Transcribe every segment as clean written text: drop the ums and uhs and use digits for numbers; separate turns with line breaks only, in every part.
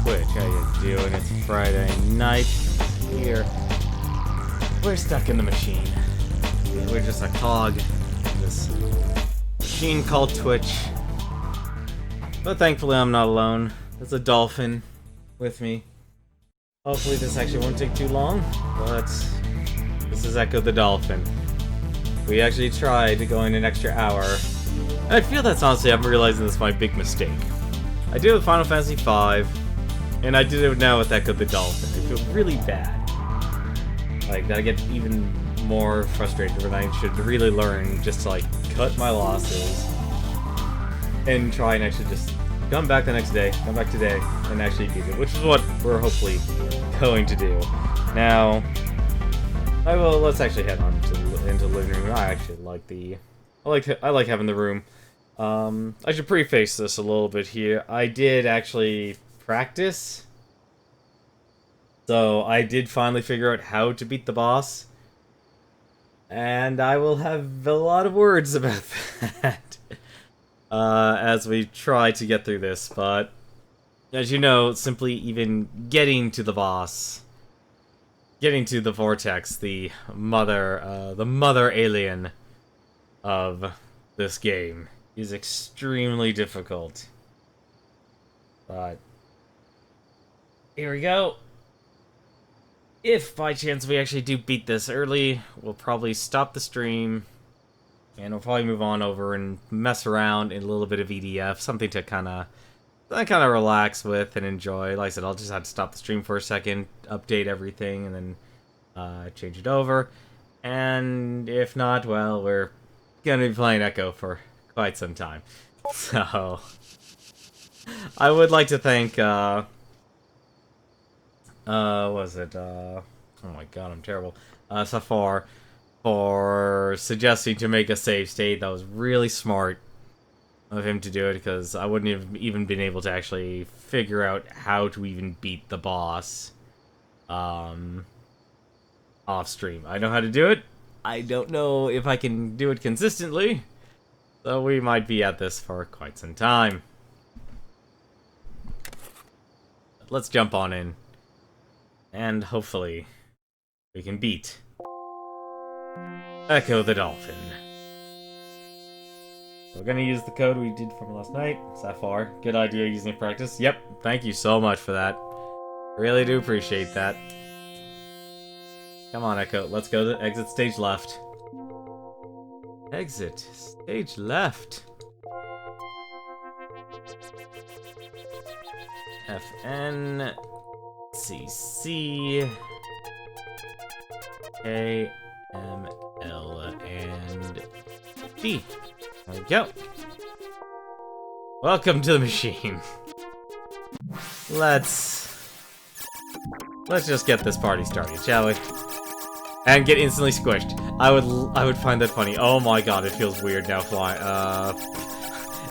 Twitch. How you doing? It's Friday night here. We're stuck in the machine. We're just a cog in this machine called Twitch. But thankfully I'm not alone. There's a Dolphin with me. Hopefully this actually won't take too long, but this is Ecco the Dolphin. We actually tried going an extra hour. And I feel that's honestly, I'm realizing this is my big mistake. I did it with Final Fantasy V, and I did it now with Ecco the Dolphin. I feel really bad. Like, that I get even more frustrated when I should really learn just to, like, cut my losses and try and actually just come back the next day, come back today, and actually beat it, which is what we're hopefully going to do. Now, let's actually head on into the living room. I actually like I like having the room. I should preface this a little bit here. I did actually practice. So I did finally figure out how to beat the boss. And I will have a lot of words about that as we try to get through this. But as you know, simply even getting to the boss, getting to the vortex, the mother alien of this game, is extremely difficult. But here we go. If by chance we actually do beat this early, we'll probably stop the stream and we'll probably move on over and mess around in a little bit of EDF, something to kind of relax with and enjoy. Like I said, I'll just have to stop the stream for a second, update everything, and then change it over. And if not, well, we're gonna be playing Ecco for quite some time. So I would like to thank oh my god, I'm terrible. Safar for suggesting to make a save state. That was really smart of him to do it, because I wouldn't have even been able to actually figure out how to even beat the boss off stream. I know how to do it. I don't know if I can do it consistently, so we might be at this for quite some time. Let's jump on in, and hopefully we can beat Ecco the Dolphin. We're gonna use the code we did from last night. Safar, good idea using it in practice. Yep, thank you so much for that. Really do appreciate that. Come on, Ecco, let's go to exit stage left. Exit stage left. FN CC A M L and D. There we go. Welcome to the machine. Let's just get this party started, shall we? And get instantly squished. I would find that funny. Oh my god, it feels weird now flying.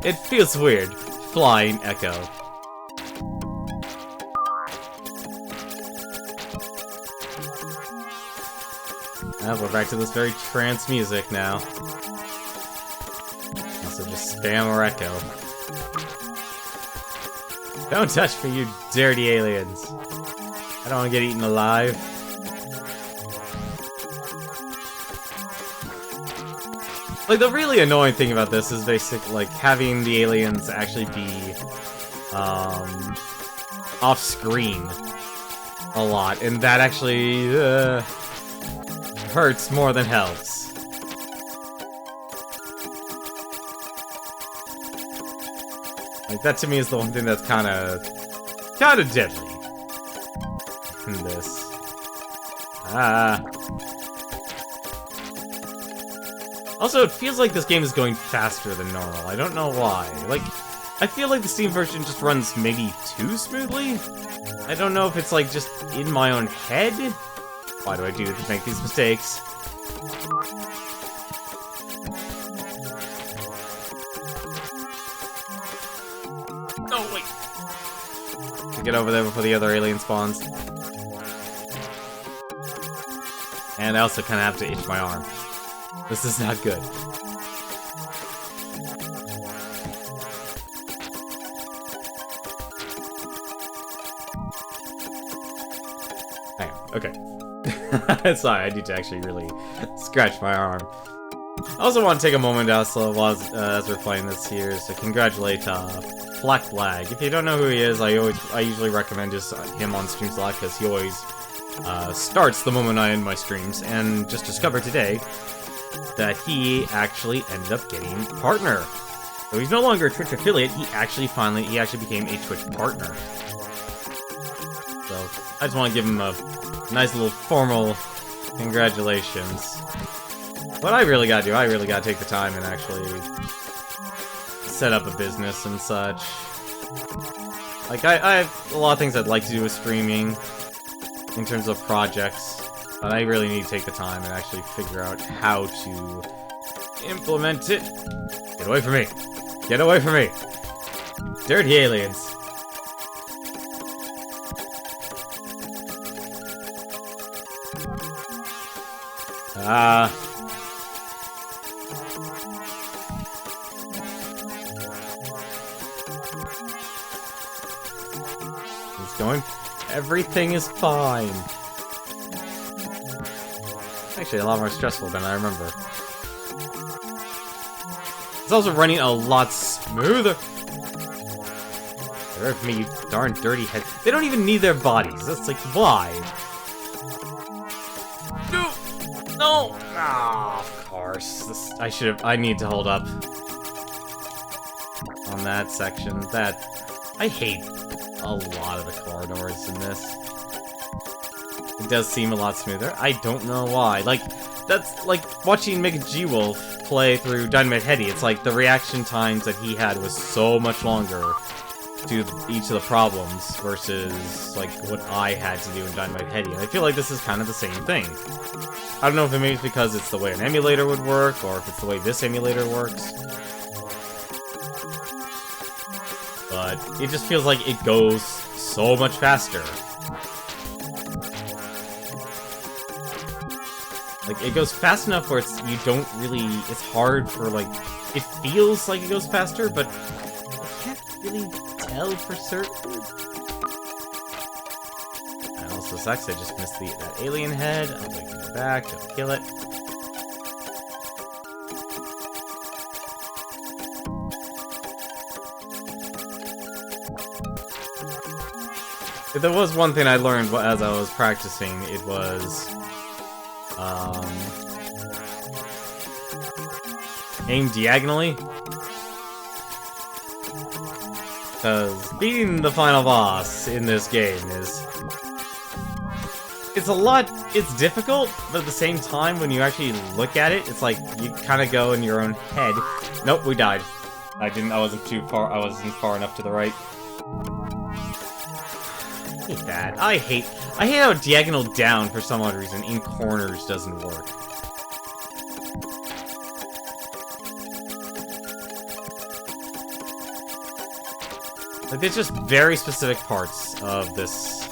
It feels weird flying Ecco. We're back to this very trance music now. Also, just spam or Ecco. Don't touch me, you dirty aliens. I don't want to get eaten alive. Like, the really annoying thing about this is basically, like, having the aliens actually be, off-screen a lot, and that actually, hurts more than helps. Like, that to me is the one thing that's kinda deadly in this. Also, it feels like this game is going faster than normal. I don't know why. Like, I feel like the Steam version just runs maybe too smoothly? I don't know if it's, like, just in my own head? Why do I make these mistakes? Oh, wait. To get over there before the other alien spawns. And I also kind of have to itch my arm. This is not good. Okay. Sorry, I need to actually really scratch my arm. I also want to take a moment also as we're playing this here to congratulate Backlog. If you don't know who he is, I usually recommend just him on streams a lot because he always starts the moment I end my streams, and just discovered today that he actually ended up getting a partner. So he's no longer a Twitch affiliate, he actually became a Twitch partner. So I just want to give him a nice little formal congratulations. What I really gotta do, I really gotta take the time and actually set up a business and such. Like, I have a lot of things I'd like to do with streaming in terms of projects, but I really need to take the time and actually figure out how to implement it. Get away from me! Get away from me! Dirty aliens! It's going. Everything is fine. Actually, a lot more stressful than I remember. It's also running a lot smoother. Get away from me, you darn dirty head. They don't even need their bodies. That's like, why? No! Ah, of course. I need to hold up on that section. I hate a lot of the corridors in this. It does seem a lot smoother. I don't know why. Like, that's like watching McGwolf play through Dynamite Heady. It's like the reaction times that he had was so much longer to each of the problems versus like what I had to do in Dynamite Heady. And I feel like this is kind of the same thing. I don't know if maybe it's because it's the way an emulator would work, or if it's the way this emulator works. But it just feels like it goes so much faster. Like, it goes fast enough where you don't really... It's hard for, like... It feels like it goes faster, but I can't really tell for certain. And also sucks, I just missed that alien head. I'm going to go back, to kill it. If there was one thing I learned as I was practicing, it was... aim diagonally. Because beating the final boss in this game is... It's difficult, but at the same time, when you actually look at it, it's like, you kind of go in your own head. Nope, we died. I wasn't too far, I wasn't far enough to the right. I hate that. I hate how diagonal down, for some odd reason, in corners doesn't work. Like, there's just very specific parts of this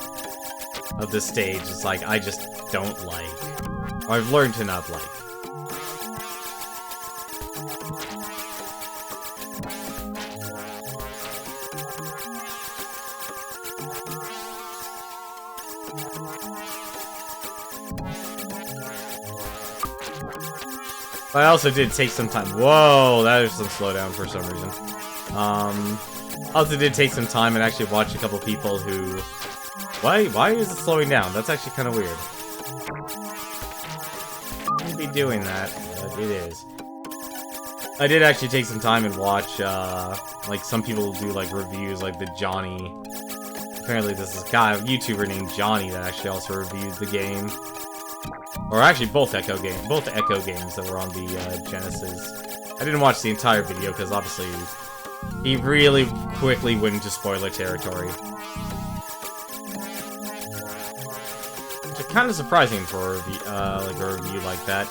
stage. It's like, I just don't like. Or I've learned to not like. I also did take some time. Whoa, that is some slowdown for some reason. I also did take some time and actually watch a couple people who... Why is it slowing down? That's actually kind of weird. I shouldn't be doing that, but it is. I did actually take some time and watch, like, some people do, like, reviews, like the Johnny... Apparently this is a guy, a YouTuber named Johnny that actually also reviewed the game. Or actually, both Ecco games that were on the Genesis. I didn't watch the entire video because obviously he really quickly went into spoiler territory, which is kind of surprising for a review like that.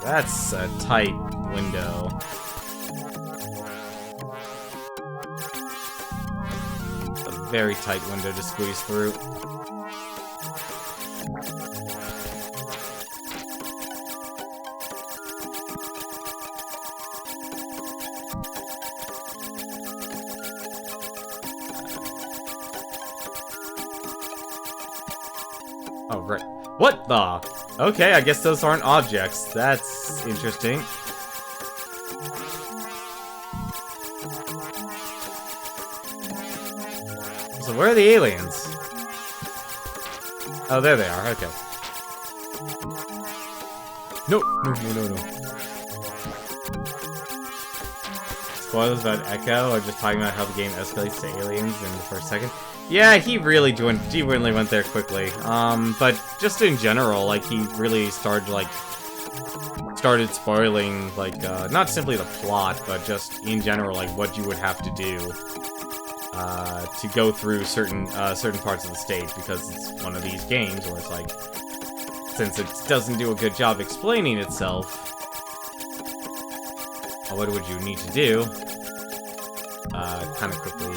That's a tight window. Very tight window to squeeze through. Oh, right. What the? Okay, I guess those aren't objects. That's interesting. So where are the aliens? Oh, there they are. Okay. No. Spoilers about Ecco, or just talking about how the game escalates to aliens in the first second. Yeah, he really went there quickly. But just in general, like, he really started spoiling, like, not simply the plot, but just in general, like, what you would have to do, to go through certain parts of the stage, because it's one of these games where it's like, since it doesn't do a good job explaining itself, what would you need to do? Kind of quickly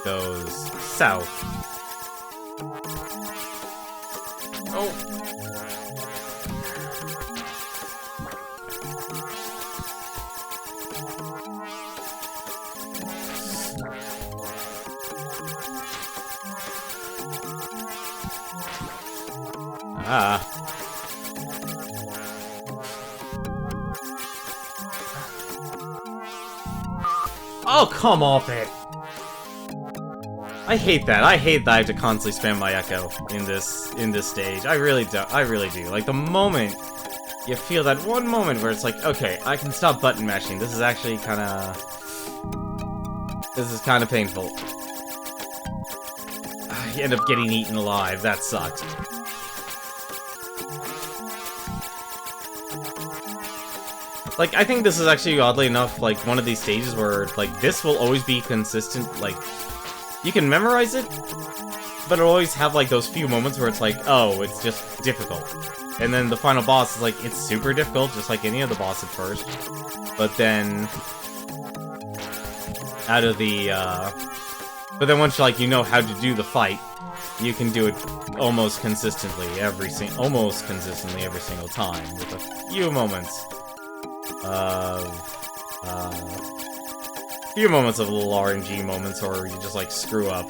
goes south. Oh! Ah. Oh, come off it! I hate that. I hate that I have to constantly spam my Ecco in this stage. I really do. Like, the moment you feel that one moment where it's like, okay, I can stop button mashing. This is actually kinda painful. You end up getting eaten alive. That sucked. Like, I think this is actually, oddly enough, like, one of these stages where, like, this will always be consistent. Like, you can memorize it, but it'll always have, like, those few moments where it's like, oh, it's just difficult. And then the final boss is like, it's super difficult, just like any other boss at first. But then, but then once, like, you know how to do the fight, you can do it almost consistently every single time, with a few moments of little RNG moments, or you just, like, screw up.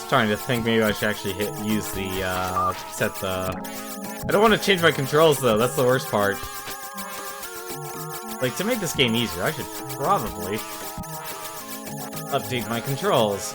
Starting to think maybe I should actually I don't want to change my controls, though. That's the worst part. Like, to make this game easier, I should probably update my controls.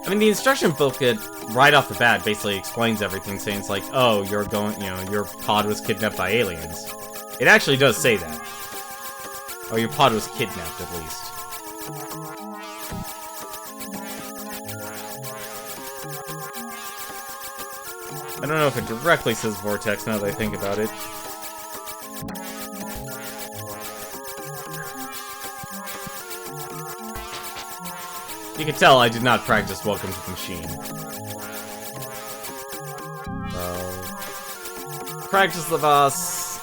I mean, the instruction booklet, right off the bat, basically explains everything, saying it's like, oh, your pod was kidnapped by aliens. It actually does say that. Or your pod was kidnapped, at least. I don't know if it directly says Vortex, now that I think about it. You can tell I did not practice Welcome to the Machine. So, practice the boss.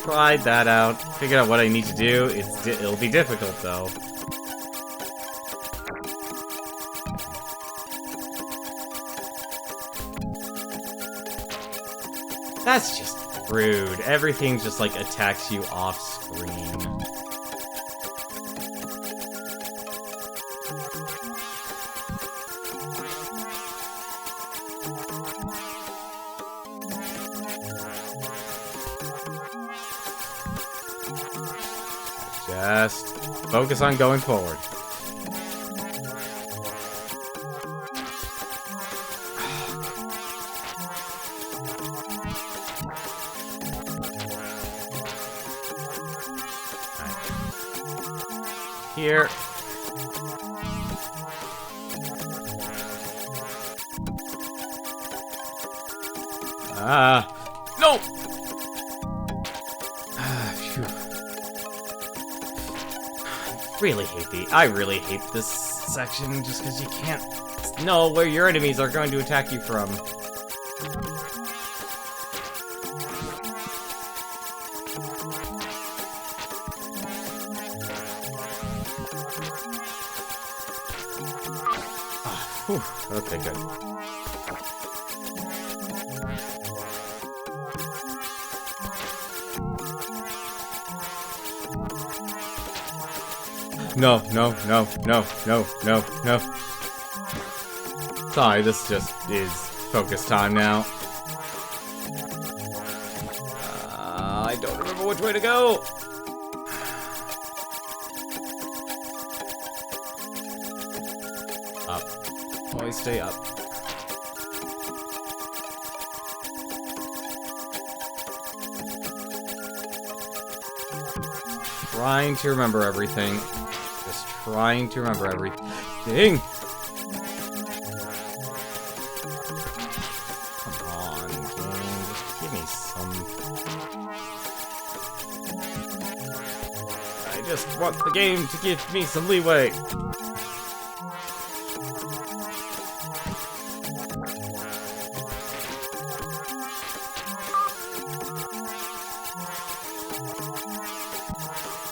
Tried that out. Figured out what I need to do. It'll be difficult, though. That's just rude. Everything just, like, attacks you off screen. Just focus on going forward. Here. No! I really hate this section just because you can't know where your enemies are going to attack you from. Whew. Okay, good. No. Sorry, this just is focus time now. I don't remember which way to go. Up. Always stay up. Trying to remember everything. Just trying to remember everything. Come on, game. Just give me some. I just want the game to give me some leeway.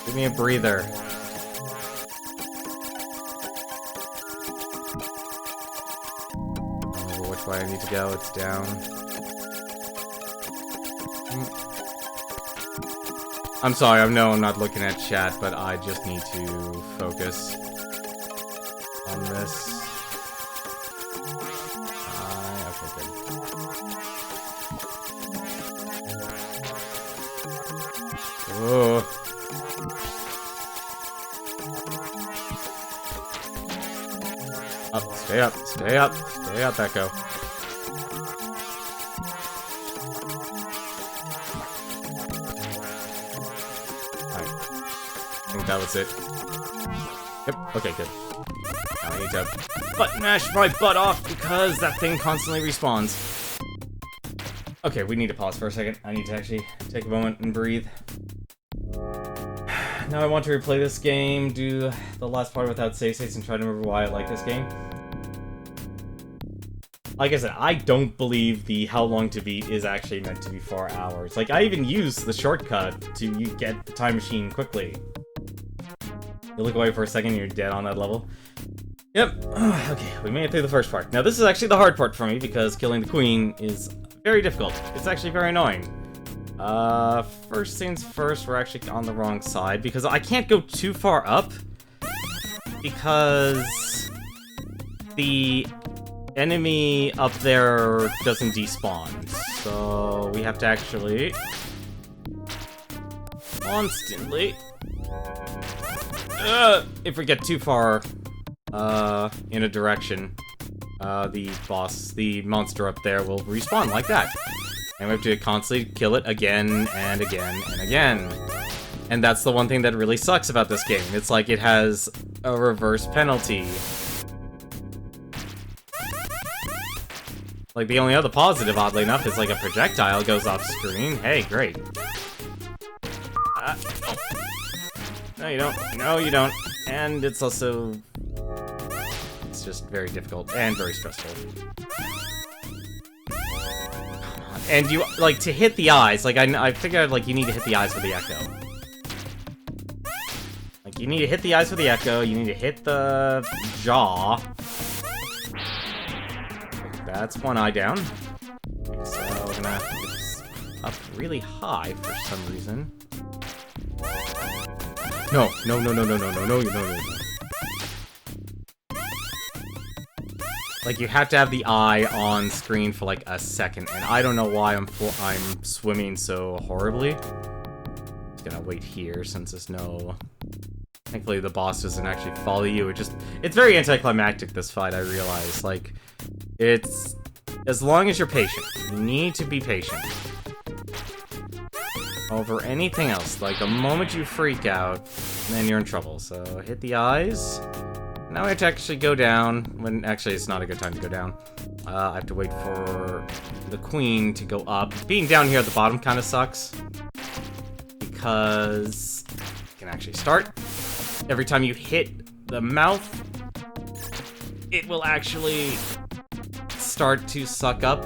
Give me a breather. I don't know which way I need to go. It's down. I'm sorry, I know I'm not looking at chat, but I just need to focus on this. Okay, good. Oh. Up, stay up, stay up, stay up, Ecco. Alright. I think that was it. Yep, okay, good. Now I need to button mash my butt off because that thing constantly respawns. Okay, we need to pause for a second. I need to actually take a moment and breathe. Now I want to replay this game, do the last part without save states, and try to remember why I like this game. Like I said, I don't believe the how long to beat is actually meant to be 4 hours. Like, I even use the shortcut to get the time machine quickly. You look away for a second and you're dead on that level. Yep. Okay, we made it through the first part. Now this is actually the hard part for me because killing the queen is very difficult. It's actually very annoying. First things first, we're actually on the wrong side because I can't go too far up because the enemy up there doesn't despawn. So we have to actually constantly if we get too far in a direction, the monster up there will respawn like that. And we have to constantly kill it again and again and again. And that's the one thing that really sucks about this game. It's like it has a reverse penalty. Like, the only other positive, oddly enough, is like a projectile goes off screen. Hey, great. No, you don't. No, you don't. And it's also... it's just very difficult and very stressful. And you, like, to hit the eyes, like, I figured, like, you need to hit the eyes with the Ecco. Like, you need to hit the eyes with the Ecco, you need to hit the jaw. That's one eye down. So, we're gonna get this up really high for some reason. No, no, no, no, no, no, no, no, no, no, no. Like, you have to have the eye on screen for like a second, and I don't know why I'm swimming so horribly. Just gonna wait here since there's no... thankfully the boss doesn't actually follow you. It's very anticlimactic, this fight, I realize. Like, it's... as long as you're patient. You need to be patient. Over anything else. Like, the moment you freak out, then you're in trouble. So, hit the eyes. Now I have to actually go down, when actually it's not a good time to go down. I have to wait for the queen to go up. Being down here at the bottom kind of sucks. Because you can actually start. every time you hit the mouth, it will actually start to suck up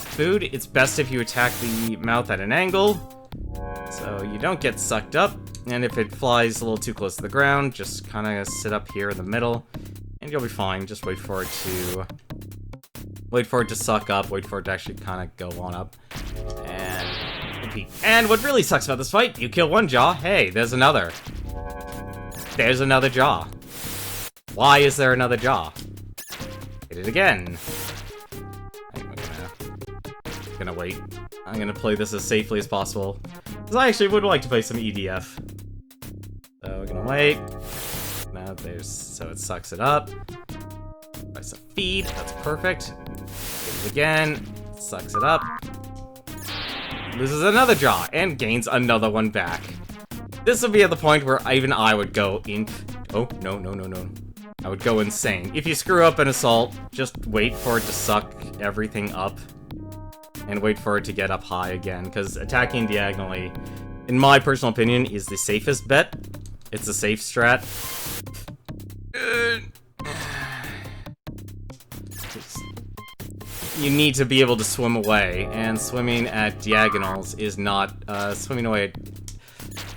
food. It's best if you attack the mouth at an angle, so you don't get sucked up. And if it flies a little too close to the ground, just kind of sit up here in the middle, and you'll be fine. Just wait for it to suck up, wait for it to actually kind of go on up, and repeat. And what really sucks about this fight, you kill one jaw, hey, there's another. There's another jaw. Why is there another jaw? Hit it again. I'm gonna wait. I'm gonna play this as safely as possible, because I actually would like to play some EDF. So we're gonna wait. Now so it sucks it up. Press a feed, that's perfect. Hit it again, sucks it up. Loses another jaw, and gains another one back. This would be at the point where even I would go in. Oh, no. I would go insane. If you screw up an assault, just wait for it to suck everything up. And wait for it to get up high again, because attacking diagonally, in my personal opinion, is the safest bet. It's a safe strat. You need to be able to swim away, and swimming at diagonals is not, swimming away at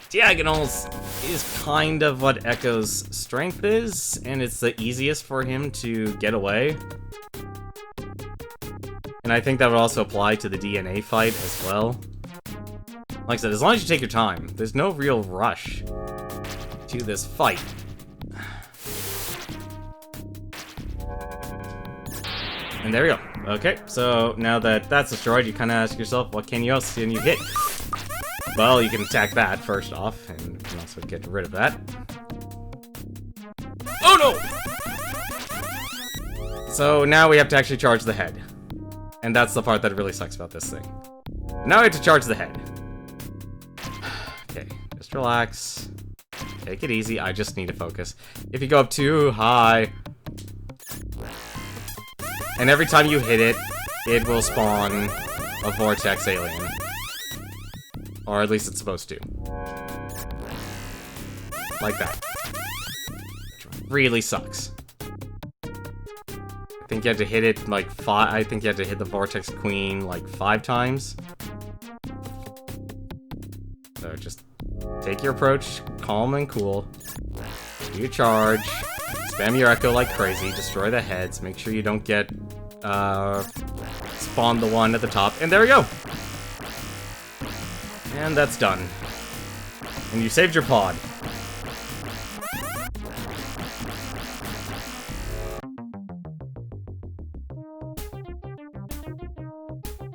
diagonals is kind of what Ecco's strength is, and it's the easiest for him to get away. And I think that would also apply to the DNA fight as well. Like I said, as long as you take your time, there's no real rush to this fight. And there we go. Okay, so now that that's destroyed, you kind of ask yourself, what else can you hit? Well, you can attack that first off, and you can also get rid of that. Oh no! So now we have to actually charge the head. And that's the part that really sucks about this thing. Now we have to charge the head. Okay, just relax. Take it easy, I just need to focus. If you go up too high, and every time you hit it, it will spawn a vortex alien. Or at least it's supposed to. Like that. Which really sucks. I think you had to hit it like I think you had to hit the Vortex Queen like 5 times. So just take your approach, calm and cool. Do your charge. Spam your Ecco like crazy. Destroy the heads. Make sure you don't get spawn the one at the top. And there we go. And that's done. And you saved your pod.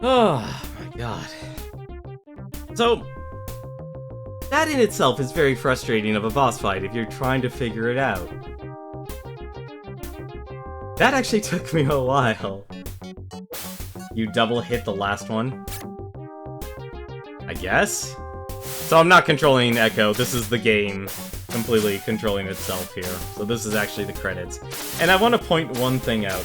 Oh my god. So, that in itself is very frustrating of a boss fight if you're trying to figure it out. That actually took me a while. You double hit the last one? I guess? So I'm not controlling Ecco, this is the game completely controlling itself here. So this is actually the credits. And I want to point one thing out.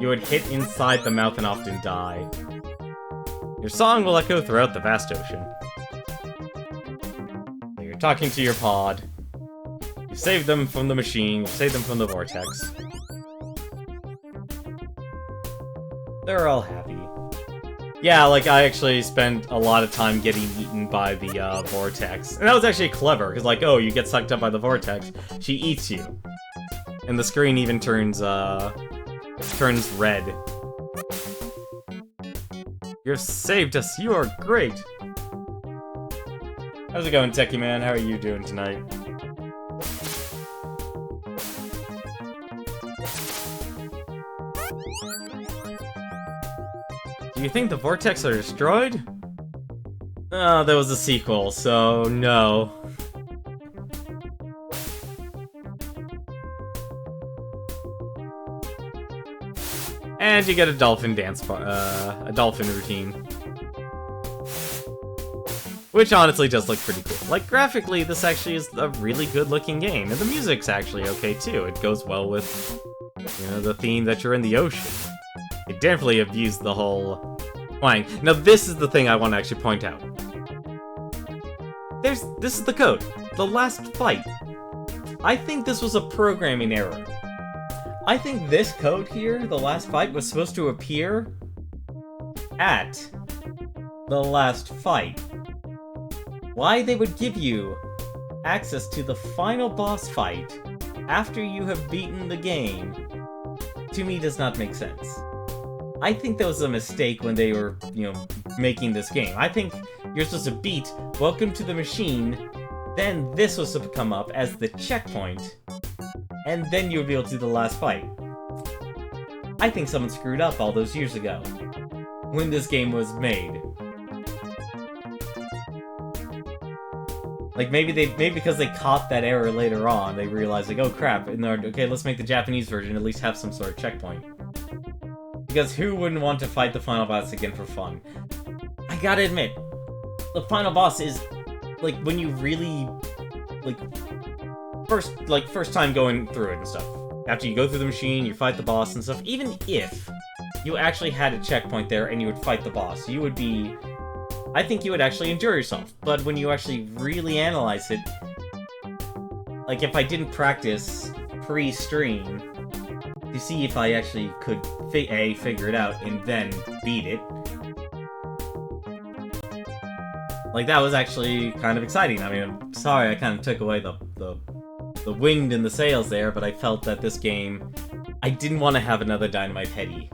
You would hit inside the mouth and often die. Your song will echo throughout the vast ocean. You're talking to your pod. You saved them from the machine, you saved them from the vortex. They're all happy. Yeah, like, I actually spent a lot of time getting eaten by the, vortex. And that was actually clever, because, like, oh, you get sucked up by the vortex, she eats you. And the screen even turns red. You've saved us, you are great! How's it going, Techie Man? How are you doing tonight? Do you think the Vortex are destroyed? Oh, there was a sequel, so no. And you get a dolphin dance, a dolphin routine. Which honestly does look pretty cool. Like, graphically, this actually is a really good-looking game, and the music's actually okay, too. It goes well with, you know, the theme that you're in the ocean. It definitely abused the whole twang. Now, this is the thing I want to actually point out. This is the code. The last fight. I think this was a programming error. I think this code here, the last fight, was supposed to appear at the last fight. Why they would give you access to the final boss fight after you have beaten the game, to me does not make sense. I think that was a mistake when they were, making this game. I think you're supposed to beat Welcome to the Machine, then this was to come up as the checkpoint, and then you would be able to do the last fight. I think someone screwed up all those years ago, when this game was made. Like, maybe because they caught that error later on, they realized, like, oh crap, okay, let's make the Japanese version at least have some sort of checkpoint. Because who wouldn't want to fight the final boss again for fun? I gotta admit, the final boss is, like, when you really, first time going through it and stuff. After you go through the machine, you fight the boss and stuff, even if you actually had a checkpoint there and you would fight the boss, you would be... I think you would actually enjoy yourself, but when you actually really analyze it, like, if I didn't practice pre-stream to see if I actually could figure it out and then beat it, like, that was actually kind of exciting. I mean, I'm sorry I kind of took away the wind in the sails there, but I felt that this game, I didn't want to have another Dynamite Heady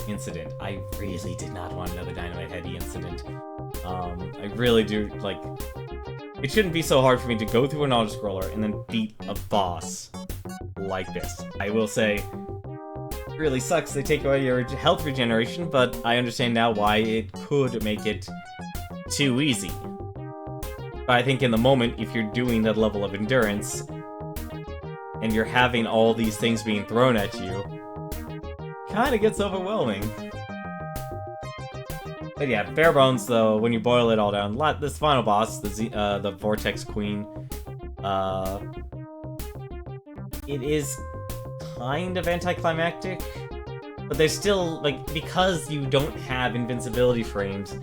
incident. I really did not want another Dynamite Heady incident. I really do, like, it shouldn't be so hard for me to go through an auto-scroller and then beat a boss like this. I will say, it really sucks they take away your health regeneration, but I understand now why it could make it too easy. But I think in the moment, if you're doing that level of endurance, and you're having all these things being thrown at you, kinda gets overwhelming. But yeah, bare bones though, when you boil it all down, this final boss, the Vortex Queen, it is kind of anticlimactic, but there's still, like, because you don't have invincibility frames,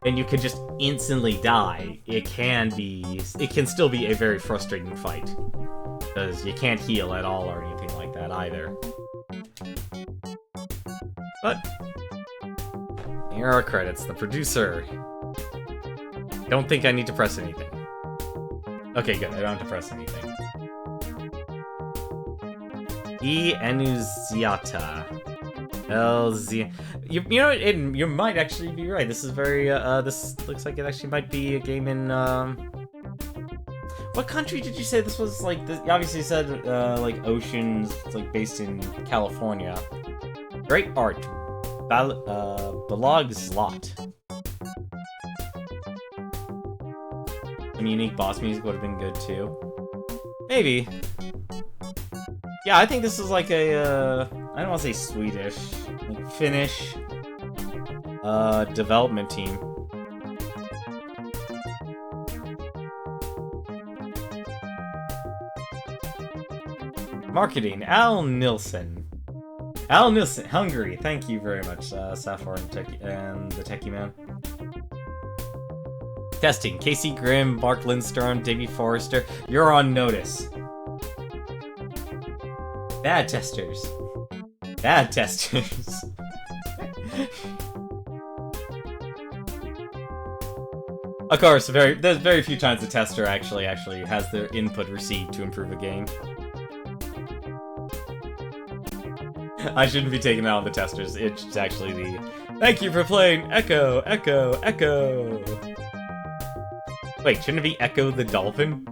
and you can just instantly die, it can still be a very frustrating fight. Because you can't heal at all or anything like that either. But here are our credits. The producer. Don't think I need to press anything. Okay, good. I don't have to press anything. E. Enuziata. LZ. You know, you might actually be right. This is very, this looks like it actually might be a game in, what country did you say this was? Like, this, obviously you said, like, Oceans, like, based in California. Great art. Backlog slot. Some unique boss music would have been good, too. Maybe. Yeah, I think this is like a, I don't want to say Swedish, like, Finnish, development team. Marketing, Al Nilsson. Al Nilsson, Hungary. Thank you very much, Safor and the Techie Man. Testing, Casey Grimm, Mark Lindstrom, Davey Forrester. You're on notice. Bad testers. Bad testers. Of course, there's very few times the tester actually has their input received to improve a game. I shouldn't be taking out on the testers. It's actually the thank you for playing Ecco, Ecco, Ecco. Wait, shouldn't it be Ecco the Dolphin?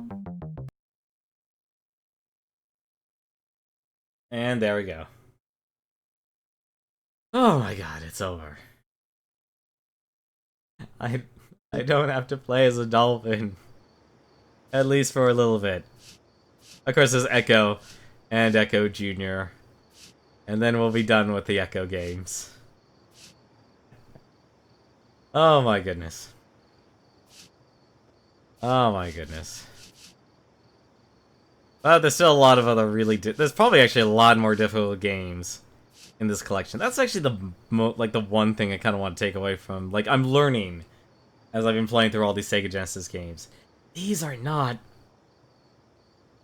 And there we go. Oh my god, it's over. I don't have to play as a dolphin. At least for a little bit. Of course, there's Ecco and Ecco Jr. And then we'll be done with the Ecco games. Oh my goodness. Oh my goodness. Well, there's still a lot of other really... There's probably actually a lot more difficult games in this collection. That's actually the one thing I kind of want to take away from... Like, I'm learning as I've been playing through all these Sega Genesis games. these are not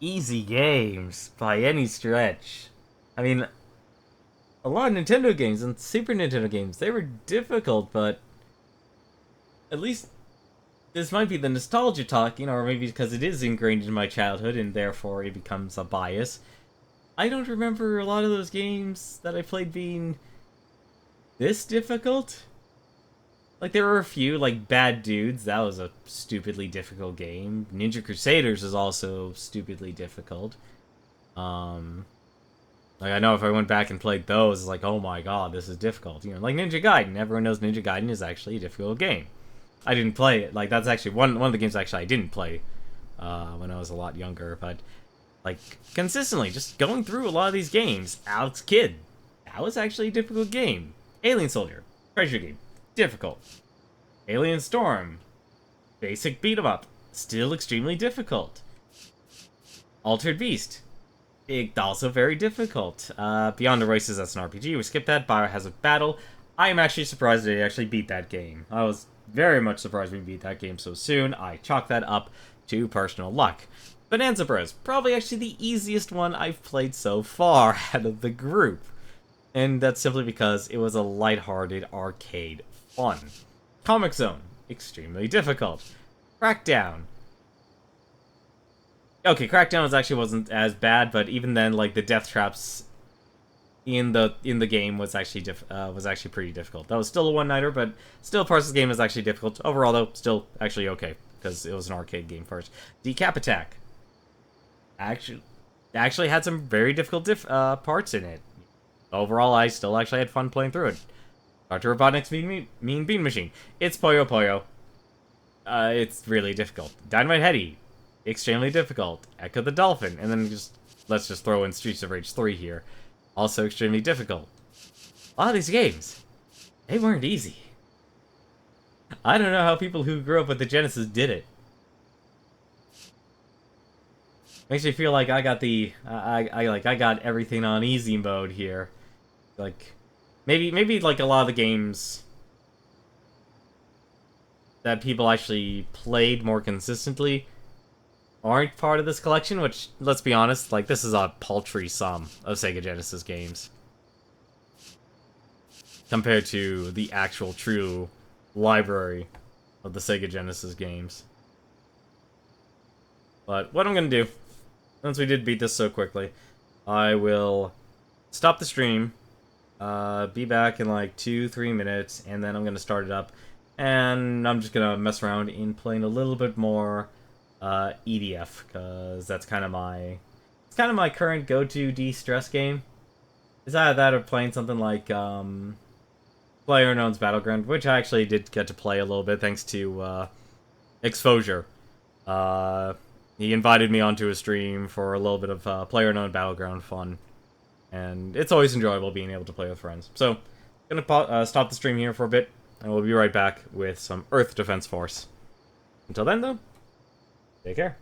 easy games by any stretch. I mean, a lot of Nintendo games and Super Nintendo games, they were difficult, but at least this might be the nostalgia talking, or maybe because it is ingrained in my childhood and therefore it becomes a bias. I don't remember a lot of those games that I played being this difficult. Like, there were a few, like Bad Dudes, that was a stupidly difficult game. Ninja Crusaders is also stupidly difficult. Like, I know if I went back and played those, it's like, oh my god, this is difficult. You know, like Ninja Gaiden. Everyone knows Ninja Gaiden is actually a difficult game. I didn't play it. Like, that's actually one of the games actually I didn't play when I was a lot younger. But, like, consistently, just going through a lot of these games. Alex Kidd. That was actually a difficult game. Alien Soldier. Treasure game. Difficult. Alien Storm. Basic beat 'em up. Still extremely difficult. Altered Beast. Also very difficult. Beyond the Races, that's an RPG. We skipped that. Biohazard Battle. I am actually surprised that I actually beat that game. I was very much surprised we beat that game so soon. I chalk that up to personal luck. Bonanza Bros. Probably actually the easiest one I've played so far out of the group. And that's simply because it was a lighthearted arcade fun. Comic Zone. Extremely difficult. Crackdown. Okay, Crackdown wasn't as bad, but even then, like, the death traps in the game was actually pretty difficult. That was still a one-nighter, but still parts of the game is actually difficult. Overall, though, still actually okay, because it was an arcade game first. Decap Attack. Actually had some very difficult parts in it. Overall, I still actually had fun playing through it. Dr. Robotnik's Mean Bean Machine. It's Puyo Puyo. It's really difficult. Dynamite Heady. Extremely difficult. Ecco the Dolphin. And then let's just throw in Streets of Rage 3 here. Also extremely difficult. A lot of these games, they weren't easy. I don't know how people who grew up with the Genesis did it. Makes me feel like I got I got everything on easy mode here. Like, maybe like a lot of the games that people actually played more consistently aren't part of this collection, which, let's be honest, like, this is a paltry sum of Sega Genesis games compared to the actual true library of the Sega Genesis games. But what I'm gonna do, since we did beat this so quickly, I will stop the stream, be back in like 2-3 minutes, and then I'm gonna start it up, and I'm just gonna mess around in playing a little bit more EDF, because that's kind of my current go-to de-stress game. Is either that or playing something like PlayerUnknown's Battleground, which I actually did get to play a little bit thanks to Exposure. He invited me onto a stream for a little bit of PlayerUnknown Battleground fun, and it's always enjoyable being able to play with friends. So, I'm gonna stop the stream here for a bit, and we'll be right back with some Earth Defense Force. Until then, though, take care.